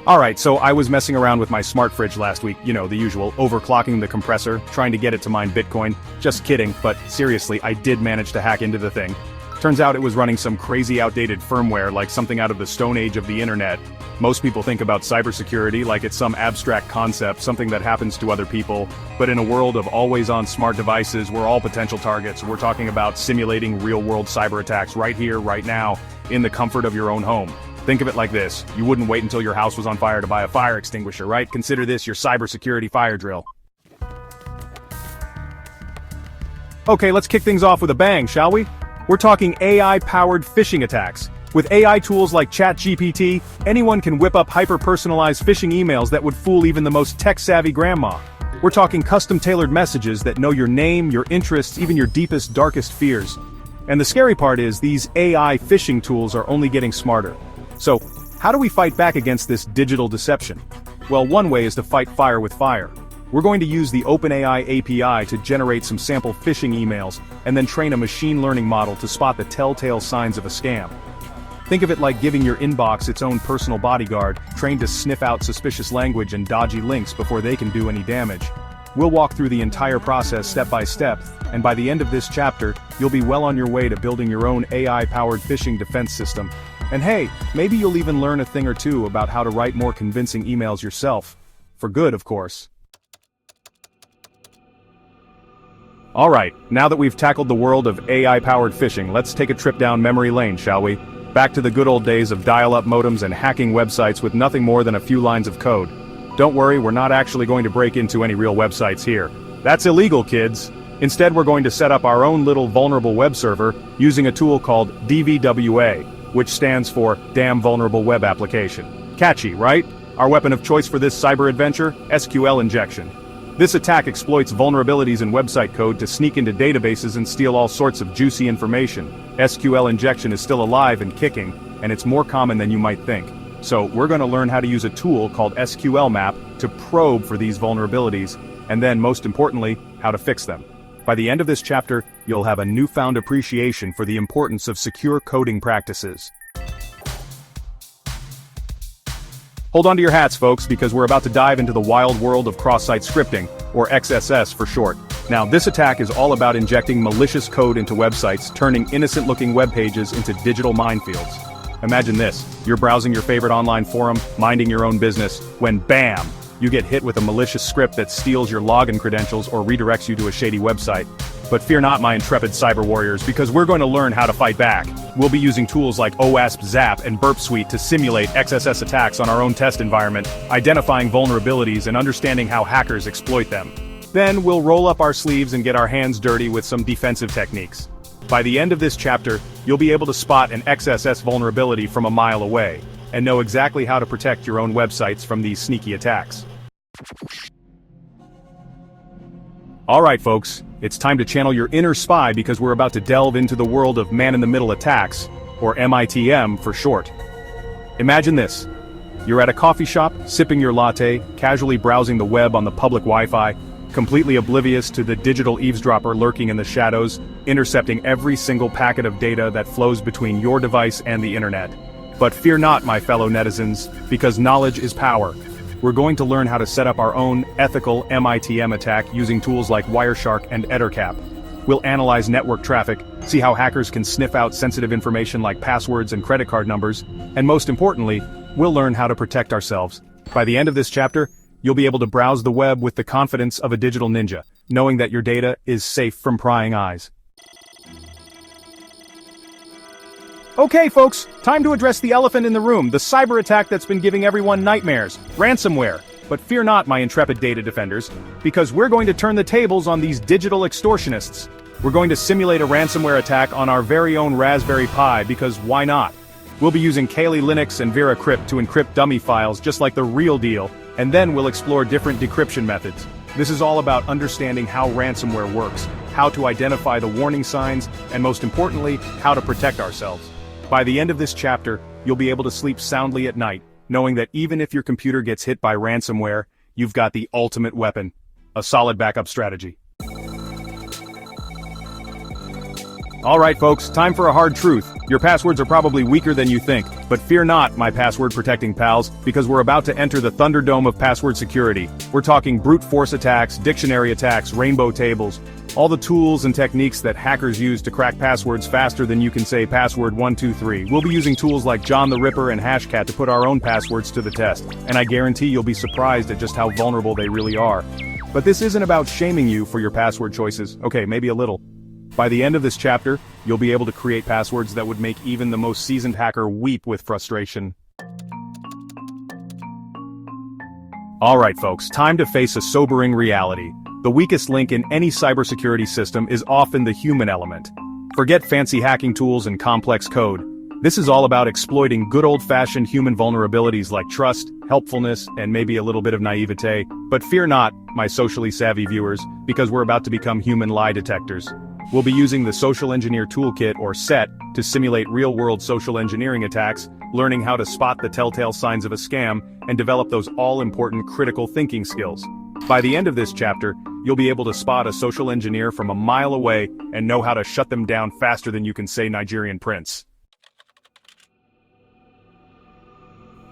Alright, so I was messing around with my smart fridge last week, you know, the usual, overclocking the compressor, trying to get it to mine Bitcoin. Just kidding, but seriously, I did manage to hack into the thing. Turns out it was running some crazy outdated firmware like something out of the Stone Age of the internet. Most people think about cybersecurity like it's some abstract concept, something that happens to other people, but in a world of always-on smart devices, we're all potential targets. We're talking about simulating real-world cyber attacks right here, right now, in the comfort of your own home. Think of it like this: you wouldn't wait until your house was on fire to buy a fire extinguisher, right? Consider this your cybersecurity fire drill. Okay, let's kick things off with a bang, shall we? We're talking AI-powered phishing attacks. With AI tools like ChatGPT, anyone can whip up hyper-personalized phishing emails that would fool even the most tech-savvy grandma. We're talking custom-tailored messages that know your name, your interests, even your deepest, darkest fears. And the scary part is, these AI phishing tools are only getting smarter. So, how do we fight back against this digital deception? Well, one way is to fight fire with fire. We're going to use the OpenAI API to generate some sample phishing emails, and then train a machine learning model to spot the telltale signs of a scam. Think of it like giving your inbox its own personal bodyguard, trained to sniff out suspicious language and dodgy links before they can do any damage. We'll walk through the entire process step by step, and by the end of this chapter, you'll be well on your way to building your own AI-powered phishing defense system. And hey, maybe you'll even learn a thing or two about how to write more convincing emails yourself. For good, of course. Alright, now that we've tackled the world of AI-powered phishing, let's take a trip down memory lane, shall we? Back to the good old days of dial-up modems and hacking websites with nothing more than a few lines of code. Don't worry, we're not actually going to break into any real websites here. That's illegal, kids. Instead, we're going to set up our own little vulnerable web server using a tool called DVWA, which stands for Damn Vulnerable Web Application. Catchy, right? Our weapon of choice for this cyber adventure? SQL injection. This attack exploits vulnerabilities in website code to sneak into databases and steal all sorts of juicy information. SQL injection is still alive and kicking, and it's more common than you might think. So we're going to learn how to use a tool called SQL Map to probe for these vulnerabilities, and then, most importantly, how to fix them. By the end of this chapter, you'll have a newfound appreciation for the importance of secure coding practices. Hold on to your hats, folks, because we're about to dive into the wild world of cross-site scripting, or XSS for short. Now, this attack is all about injecting malicious code into websites, turning innocent-looking web pages into digital minefields. Imagine this: you're browsing your favorite online forum, minding your own business, when BAM! You get hit with a malicious script that steals your login credentials or redirects you to a shady website. But fear not, my intrepid cyber warriors, because we're going to learn how to fight back. We'll be using tools like OWASP Zap and Burp Suite to simulate XSS attacks on our own test environment, identifying vulnerabilities and understanding how hackers exploit them. Then we'll roll up our sleeves and get our hands dirty with some defensive techniques. By the end of this chapter, you'll be able to spot an XSS vulnerability from a mile away, and know exactly how to protect your own websites from these sneaky attacks. Alright folks, it's time to channel your inner spy because we're about to delve into the world of man-in-the-middle attacks, or MITM for short. Imagine this: you're at a coffee shop, sipping your latte, casually browsing the web on the public Wi-Fi, completely oblivious to the digital eavesdropper lurking in the shadows, intercepting every single packet of data that flows between your device and the internet. But fear not, my fellow netizens, because knowledge is power. We're going to learn how to set up our own ethical MITM attack using tools like Wireshark and Ettercap. We'll analyze network traffic, see how hackers can sniff out sensitive information like passwords and credit card numbers, and most importantly, we'll learn how to protect ourselves. By the end of this chapter, you'll be able to browse the web with the confidence of a digital ninja, knowing that your data is safe from prying eyes. Okay folks, time to address the elephant in the room, the cyber attack that's been giving everyone nightmares: ransomware. But fear not, my intrepid data defenders, because we're going to turn the tables on these digital extortionists. We're going to simulate a ransomware attack on our very own Raspberry Pi, because why not? We'll be using Kali Linux and VeraCrypt to encrypt dummy files just like the real deal, and then we'll explore different decryption methods. This is all about understanding how ransomware works, how to identify the warning signs, and most importantly, how to protect ourselves. By the end of this chapter, you'll be able to sleep soundly at night, knowing that even if your computer gets hit by ransomware, you've got the ultimate weapon: a solid backup strategy. Alright folks, time for a hard truth. Your passwords are probably weaker than you think, But fear not, my password-protecting pals, because we're about to enter the Thunderdome of password security. We're talking brute force attacks, dictionary attacks, rainbow tables, all the tools and techniques that hackers use to crack passwords faster than you can say password 123. We'll be using tools like John the Ripper and Hashcat to put our own passwords to the test, and I guarantee you'll be surprised at just how vulnerable they really are. But this isn't about shaming you for your password choices. Okay, maybe a little. By the end of this chapter, you'll be able to create passwords that would make even the most seasoned hacker weep with frustration. Alright folks, time to face a sobering reality. The weakest link in any cybersecurity system is often the human element. Forget fancy hacking tools and complex code. This is all about exploiting good old-fashioned human vulnerabilities like trust, helpfulness, and maybe a little bit of naivete. But fear not, my socially savvy viewers, because we're about to become human lie detectors. We'll be using the Social Engineer Toolkit, or SET, to simulate real-world social engineering attacks, learning how to spot the telltale signs of a scam, and develop those all-important critical thinking skills. By the end of this chapter, you'll be able to spot a social engineer from a mile away and know how to shut them down faster than you can say Nigerian prince.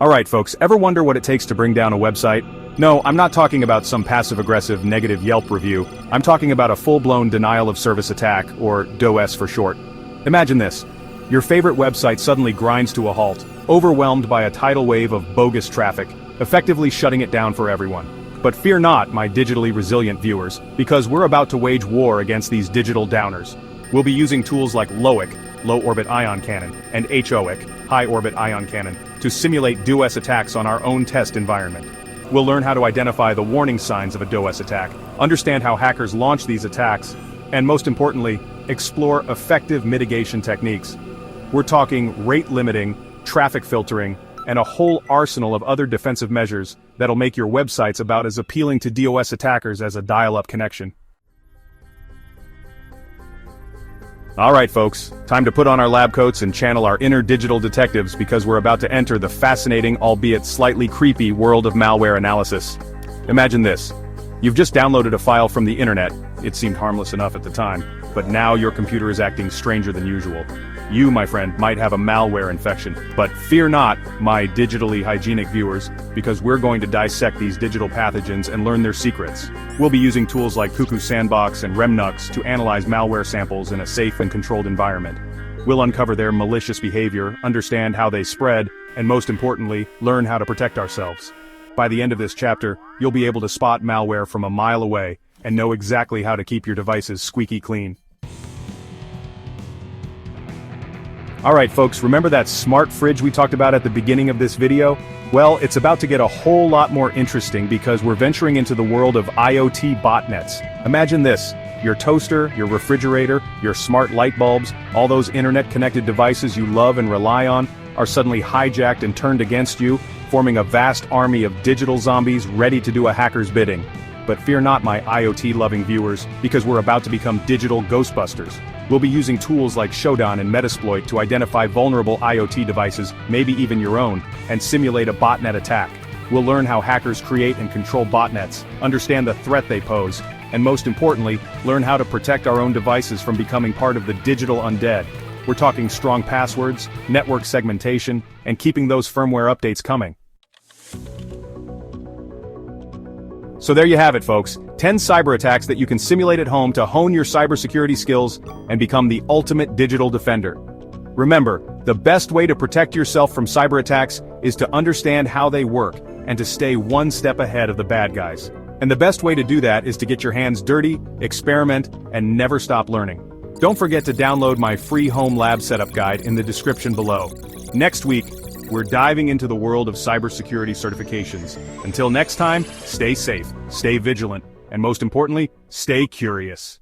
Alright folks, ever wonder what it takes to bring down a website? No, I'm not talking about some passive-aggressive negative Yelp review. I'm talking about a full-blown denial-of-service attack, or DOS for short. Imagine this. Your favorite website suddenly grinds to a halt, overwhelmed by a tidal wave of bogus traffic, effectively shutting it down for everyone. But fear not, my digitally resilient viewers, because we're about to wage war against these digital downers. We'll be using tools like LOIC, Low Orbit Ion Cannon, and HOIC, High Orbit Ion Cannon, to simulate DOS attacks on our own test environment. We'll learn how to identify the warning signs of a DOS attack, understand how hackers launch these attacks, and most importantly, explore effective mitigation techniques. We're talking rate limiting, traffic filtering, and a whole arsenal of other defensive measures that'll make your websites about as appealing to DOS attackers as a dial-up connection. Alright folks, time to put on our lab coats and channel our inner digital detectives because we're about to enter the fascinating, albeit slightly creepy, world of malware analysis. Imagine this. You've just downloaded a file from the internet. It seemed harmless enough at the time, but now your computer is acting stranger than usual. You, my friend, might have a malware infection, but fear not, my digitally hygienic viewers, because we're going to dissect these digital pathogens and learn their secrets. We'll be using tools like Cuckoo Sandbox and Remnux to analyze malware samples in a safe and controlled environment. We'll uncover their malicious behavior, understand how they spread, and most importantly, learn how to protect ourselves. By the end of this chapter, you'll be able to spot malware from a mile away and know exactly how to keep your devices squeaky clean. Alright folks, remember that smart fridge we talked about at the beginning of this video? Well, it's about to get a whole lot more interesting because we're venturing into the world of IoT botnets. Imagine this, your toaster, your refrigerator, your smart light bulbs, all those internet-connected devices you love and rely on, are suddenly hijacked and turned against you, forming a vast army of digital zombies ready to do a hacker's bidding. But fear not, my IoT-loving viewers, because we're about to become digital Ghostbusters. We'll be using tools like Shodan and Metasploit to identify vulnerable IoT devices, maybe even your own, and simulate a botnet attack. We'll learn how hackers create and control botnets, understand the threat they pose, and most importantly, learn how to protect our own devices from becoming part of the digital undead. We're talking strong passwords, network segmentation, and keeping those firmware updates coming. So there you have it folks, 10 cyber attacks that you can simulate at home to hone your cybersecurity skills and become the ultimate digital defender. Remember, the best way to protect yourself from cyber attacks is to understand how they work and to stay one step ahead of the bad guys. And the best way to do that is to get your hands dirty, experiment, and never stop learning. Don't forget to download my free home lab setup guide in the description below. Next week, we're diving into the world of cybersecurity certifications. Until next time, stay safe, stay vigilant, and most importantly, stay curious.